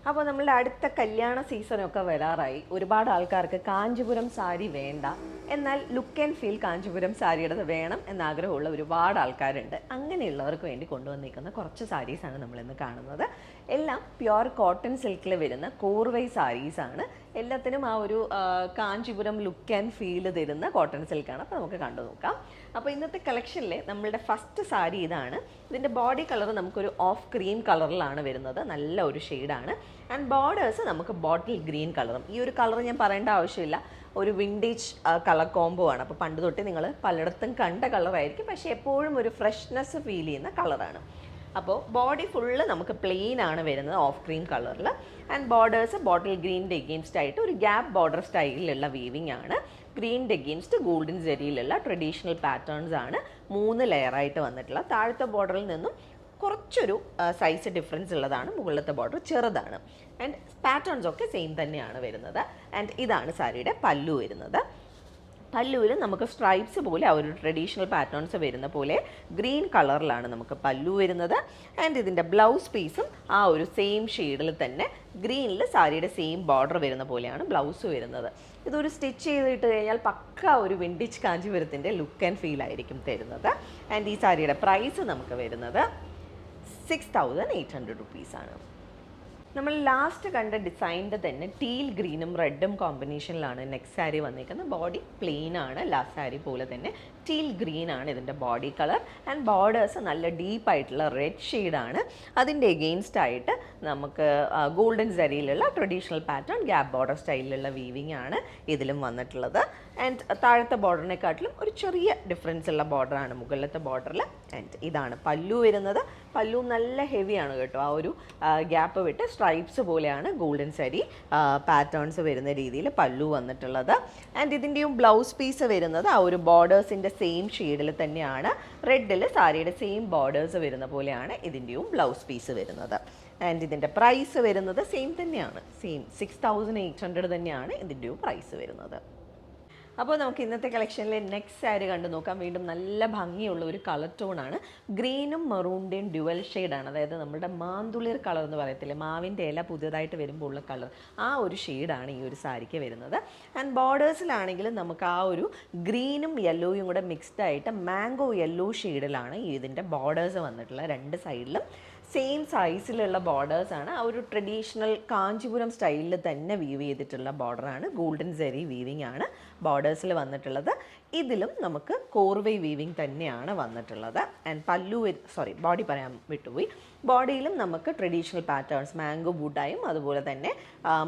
അപ്പോൾ നമ്മളുടെ അടുത്ത കല്യാണ സീസണൊക്കെ വരാറായി. ഒരുപാട് ആൾക്കാർക്ക് കാഞ്ചീപുരം സാരി വേണ്ട, എന്നാൽ ലുക്ക് ആൻഡ് ഫീൽ കാഞ്ചീപുരം സാരിയുടേത് വേണം എന്നാഗ്രഹമുള്ള ഒരുപാട് ആൾക്കാരുണ്ട്. അങ്ങനെയുള്ളവർക്ക് വേണ്ടി കൊണ്ടുവന്നിരിക്കുന്ന കുറച്ച് സാരീസാണ് നമ്മളിന്ന് കാണുന്നത്. എല്ലാം പ്യുവർ കോട്ടൺ സിൽക്കിൽ വരുന്ന കോർവൈ സാരീസാണ്. എല്ലാത്തിനും ആ ഒരു കാഞ്ചീപുരം ലുക്ക് ആൻഡ് ഫീൽ തരുന്ന കോട്ടൺ സിൽക്കാണ്. അപ്പോൾ നമുക്ക് കണ്ടു നോക്കാം. അപ്പോൾ ഇന്നത്തെ കളക്ഷനിലെ നമ്മളുടെ ഫസ്റ്റ് സാരി ഇതാണ്. ഇതിൻ്റെ ബോഡി കളർ നമുക്കൊരു ഓഫ് ക്രീം കളറിലാണ് വരുന്നത്. നല്ല ഒരു ഷെയ്ഡാണ്. ആൻഡ് ബോർഡേഴ്സ് നമുക്ക് ബോട്ടിൽ ഗ്രീൻ കളറും. ഈ ഒരു കളർ ഞാൻ പറയേണ്ട ആവശ്യമില്ല, ഒരു വിൻറ്റേജ് കളർ കോംബോ ആണ്. അപ്പോൾ പണ്ട് തൊട്ട് നിങ്ങൾ പലയിടത്തും കണ്ട കളറായിരിക്കും, പക്ഷേ എപ്പോഴും ഒരു ഫ്രഷ്നെസ് ഫീൽ ചെയ്യുന്ന കളറാണ്. അപ്പോൾ ബോഡി ഫുള്ള് നമുക്ക് പ്ലെയിൻ ആണ് വരുന്നത്, ഓഫ് ക്രീം കളറിൽ. ആൻഡ് ബോർഡേഴ്സ് ബോട്ടിൽ ഗ്രീൻ്റെ എഗെയിൻസ്റ്റ് ആയിട്ട് ഒരു ഗ്യാപ്പ് ബോർഡർ സ്റ്റൈലിലുള്ള വീവിംഗ് ആണ്. ഗ്രീൻ്റെ എഗെയിൻസ്റ്റ് ഗോൾഡൻ ജെറിയിലുള്ള ട്രഡീഷണൽ പാറ്റേൺസ് ആണ് 3 ലെയറായിട്ട് വന്നിട്ടുള്ള. താഴത്തെ ബോർഡറിൽ നിന്നും കുറച്ചൊരു സൈസ് ഡിഫറൻസ് ഉള്ളതാണ്, മുകളിലത്തെ ബോർഡർ ചെറുതാണ്. ആൻഡ് പാറ്റേൺസ് ഒക്കെ സെയിം തന്നെയാണ് വരുന്നത്. ആൻഡ് ഇതാണ് സാരിയുടെ പല്ലു വരുന്നത്. പല്ലുവിൽ നമുക്ക് സ്ട്രൈപ്സ് പോലെ ആ ഒരു ട്രഡീഷണൽ പാറ്റേൺസ് വരുന്ന പോലെ ഗ്രീൻ കളറിലാണ് നമുക്ക് പല്ലു വരുന്നത്. ആൻഡ് ഇതിൻ്റെ ബ്ലൗസ് പീസും ആ ഒരു സെയിം ഷെയ്ഡിൽ തന്നെ ഗ്രീനിൽ സാരിയുടെ സെയിം ബോർഡർ വരുന്ന പോലെയാണ് ബ്ലൗസ് വരുന്നത്. ഇതൊരു സ്റ്റിച്ച് ചെയ്തിട്ട് കഴിഞ്ഞാൽ പക്ക ഒരു വിൻറ്റേജ് കാഞ്ചീപുരത്തിൻ്റെ ലുക്ക് ആൻഡ് ഫീൽ ആയിരിക്കും തരുന്നത്. ആൻഡ് ഈ സാരിയുടെ പ്രൈസ് നമുക്ക് വരുന്നത് 6,800 റുപ്പീസാണ്. നമ്മൾ ലാസ്റ്റ് കണ്ട ഡിസൈനിൻ്റെ തന്നെ ടീൽ ഗ്രീനും റെഡും കോമ്പിനേഷനിലാണ് നെക്സ്റ്റ് സാരി വന്നിരിക്കുന്നത്. ബോഡി പ്ലെയിൻ ആണ്, ലാസ്റ്റ് സാരി പോലെ തന്നെ ടീൽ ഗ്രീൻ ആണ് ഇതിൻ്റെ ബോഡി കളർ. ആൻഡ് ബോർഡേഴ്സ് നല്ല ഡീപ്പായിട്ടുള്ള റെഡ് ഷെയ്ഡാണ്. അതിൻ്റെ എഗെയിൻസ്റ്റ് ആയിട്ട് നമുക്ക് ഗോൾഡൻ ജരിയിലുള്ള ട്രഡീഷണൽ പാറ്റേൺ ഗ്യാപ്പ് ബോർഡർ സ്റ്റൈലിലുള്ള വീവിംഗ് ആണ് ഇതിലും വന്നിട്ടുള്ളത്. ആൻഡ് താഴത്തെ ബോർഡറിനെക്കാട്ടിലും ഒരു ചെറിയ ഡിഫറൻസ് ഉള്ള ബോർഡറാണ് മുകളിലത്തെ ബോർഡറിൽ. ആൻഡ് ഇതാണ് പല്ലു വരുന്നത്. പല്ലു നല്ല ഹെവിയാണ് കേട്ടോ. ആ ഒരു ഗ്യാപ്പ് വിട്ട് സ്ട്രൈപ്സ് പോലെയാണ് ഗോൾഡൻ സാരി പാറ്റേൺസ് വരുന്ന രീതിയിൽ പല്ലു വന്നിട്ടുള്ളത്. ആൻഡ് ഇതിൻ്റെയും ബ്ലൗസ് പീസ് വരുന്നത് ആ ഒരു ബോർഡേഴ്സിൻ്റെ സെയിം ഷെയ്ഡിൽ തന്നെയാണ്. റെഡിൽ സാരിയുടെ സെയിം ബോർഡേഴ്സ് വരുന്ന പോലെയാണ് ഇതിൻ്റെയും ബ്ലൗസ് പീസ് വരുന്നത്. ആൻഡ് ഇതിൻ്റെ പ്രൈസ് വരുന്നത് സെയിം തന്നെയാണ്, സെയിം 6,800 തന്നെയാണ് ഇതിൻ്റെയും പ്രൈസ് വരുന്നത്. അപ്പോൾ നമുക്ക് ഇന്നത്തെ കളക്ഷനിലെ നെക്സ്റ്റ് സാരി കണ്ടു നോക്കാം. വീണ്ടും നല്ല ഭംഗിയുള്ള ഒരു കളർ ടോണാണ്. ഗ്രീനും മെറൂണിൻ്റെയും ഡ്യുവൽ ഷെയ്ഡാണ്. അതായത് നമ്മുടെ മാന്തുളിർ കളർ എന്ന് പറയത്തില്ലേ, മാവിൻ്റെ ഇല പുതിയതായിട്ട് വരുമ്പോൾ ഉള്ള കളർ, ആ ഒരു ഷെയ്ഡാണ് ഈ ഒരു സാരിക്ക് വരുന്നത്. ആൻഡ് ബോർഡേഴ്സിലാണെങ്കിലും നമുക്ക് ആ ഒരു ഗ്രീനും യെല്ലോയും കൂടെ മിക്സ്ഡ് ആയിട്ട് മാംഗോ യെല്ലോ ഷെയ്ഡിലാണ് ഇതിൻ്റെ ബോർഡേഴ്സ് വന്നിട്ടുള്ളത്. 2 സൈഡിലും സെയിം സൈസിലുള്ള ബോർഡേഴ്സാണ്. ആ ഒരു ട്രഡീഷണൽ കാഞ്ചീപുരം സ്റ്റൈലിൽ തന്നെ വീവ് ചെയ്തിട്ടുള്ള ബോർഡറാണ്. ഗോൾഡൻ ജെറി വീവിംഗ് ആണ് ബോർഡേഴ്സിൽ വന്നിട്ടുള്ളത്. ഇതിലും നമുക്ക് കോർവൈ വീവിംഗ് തന്നെയാണ് വന്നിട്ടുള്ളത്. ആൻഡ് പല്ലു ബോഡി പറയാൻ വിട്ടുപോയി. ബോഡിയിലും നമുക്ക് ട്രഡീഷണൽ പാറ്റേൺസ് മാംഗോ ബൂട്ടായും അതുപോലെ തന്നെ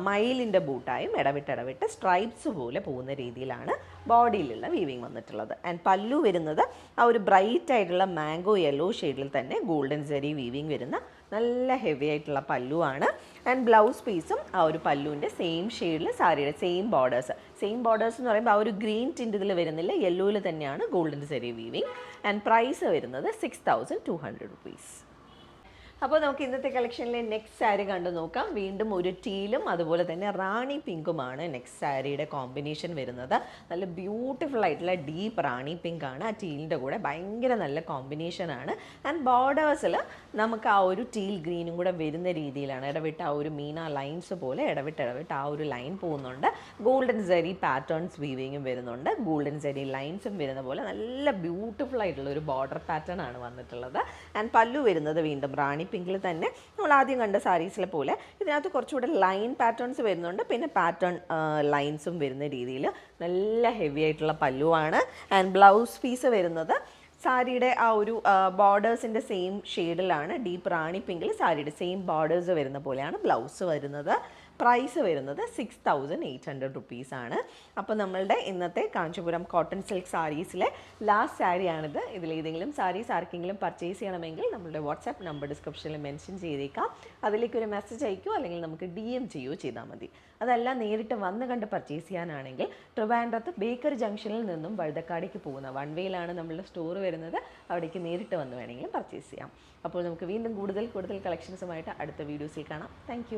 മയിലിൻ്റെ ബൂട്ടായും ഇടവിട്ട് സ്ട്രൈപ്സ് പോലെ പോകുന്ന രീതിയിലാണ് ബോഡിയിലുള്ള വീവിംഗ് വന്നിട്ടുള്ളത്. ആൻഡ് പല്ലു വരുന്നത് ആ ഒരു ബ്രൈറ്റ് ആയിട്ടുള്ള മാംഗോ യെല്ലോ ഷെയ്ഡിൽ തന്നെ ഗോൾഡൻ ജെറി വീവിംഗ് വരുന്ന നല്ല ഹെവി ആയിട്ടുള്ള പല്ലുവാണ്. ആൻഡ് ബ്ലൗസ് പീസും ആ ഒരു പല്ലുവിൻ്റെ സെയിം ഷെയ്ഡിൽ സാരിയുടെ സെയിം ബോർഡേഴ്സ് എന്ന് പറയുമ്പോൾ ആ ഒരു ഗ്രീൻ ടിൻ്റ് ഇതിൽ വരുന്നില്ല, യെല്ലോയിൽ തന്നെയാണ് golden zari weaving. And price വരുന്നത് 6,200 റുപ്പീസ്. അപ്പോൾ നമുക്ക് ഇന്നത്തെ കളക്ഷനിലെ നെക്സ്റ്റ് സാരി കണ്ടു നോക്കാം. വീണ്ടും ഒരു ടീലും അതുപോലെ തന്നെ റാണി പിങ്കുമാണ് നെക്സ്റ്റ് സാരിയുടെ കോമ്പിനേഷൻ വരുന്നത്. നല്ല ബ്യൂട്ടിഫുൾ ആയിട്ടുള്ള ഡീപ്പ് റാണി പിങ്ക് ആണ്. ആ ടീലിൻ്റെ കൂടെ ഭയങ്കര നല്ല കോമ്പിനേഷനാണ്. ആൻഡ് ബോർഡേഴ്സിൽ നമുക്ക് ആ ഒരു ടീൽ ഗ്രീനും കൂടെ വരുന്ന രീതിയിലാണ്. ഇടവിട്ട് ആ ഒരു മീന ലൈൻസ് പോലെ ഇടവിട്ട് ആ ഒരു ലൈൻ പോകുന്നുണ്ട്. ഗോൾഡൻ ജെറി പാറ്റേൺസ് വീവിങ്ങും വരുന്നുണ്ട്. ഗോൾഡൻ ജെറി ലൈൻസും വരുന്ന പോലെ നല്ല ബ്യൂട്ടിഫുൾ ആയിട്ടുള്ള ഒരു ബോർഡർ പാറ്റേൺ ആണ് വന്നിട്ടുള്ളത്. ആൻഡ് പല്ലു വരുന്നത് വീണ്ടും റാണി പിങ്കിൽ തന്നെ നമ്മൾ ആദ്യം കണ്ട സാരീസിലെ പോലെ ഇതിനകത്ത് കുറച്ചുകൂടെ ലൈൻ പാറ്റേൺസ് വരുന്നുണ്ട്. പിന്നെ പാറ്റേൺ ലൈൻസും വരുന്ന രീതിയിൽ നല്ല ഹെവി ആയിട്ടുള്ള പല്ലുവാണ്. ആൻഡ് ബ്ലൗസ് പീസ് വരുന്നത് സാരിയുടെ ആ ഒരു ബോർഡേഴ്സിൻ്റെ സെയിം ഷെയ്ഡിലാണ്. ഡീപ്പ് റാണി പിങ്കിൽ സാരിയുടെ സെയിം ബോർഡേഴ്സ് വരുന്ന പോലെയാണ് ബ്ലൗസ് വരുന്നത്. പ്രൈസ് വരുന്നത് 6,800 റുപ്പീസാണ്. അപ്പോൾ നമ്മളുടെ ഇന്നത്തെ കാഞ്ചീപുരം കോട്ടൺ സിൽക്ക് സാരീസിലെ ലാസ്റ്റ് സാരിയാണിത്. ഇതിലേതെങ്കിലും സാരീസ് ആർക്കെങ്കിലും പർച്ചേസ് ചെയ്യണമെങ്കിൽ നമ്മളുടെ വാട്സാപ്പ് നമ്പർ ഡിസ്ക്രിപ്ഷനിൽ മെൻഷൻ ചെയ്തേക്കാം. അതിലേക്കൊരു മെസ്സേജ് അയക്കുകയോ അല്ലെങ്കിൽ നമുക്ക് DM ചെയ്യുകയോ ചെയ്താൽ മതി. അതല്ല നേരിട്ട് വന്ന് കണ്ട് പർച്ചേസ് ചെയ്യാനാണെങ്കിൽ ട്രിവാൻഡ്രത്ത് ബേക്കറി ജംഗ്ഷനിൽ നിന്നും വഴുതക്കാടേക്ക് പോകുന്ന 1 വേയിലാണ് നമ്മളുടെ സ്റ്റോർ വരുന്നത്. അവിടേക്ക് നേരിട്ട് വന്ന് വേണമെങ്കിലും പർച്ചേസ് ചെയ്യാം. അപ്പോൾ നമുക്ക് വീണ്ടും കൂടുതൽ കളക്ഷൻസുമായിട്ട് അടുത്ത വീഡിയോസിൽ കാണാം. താങ്ക്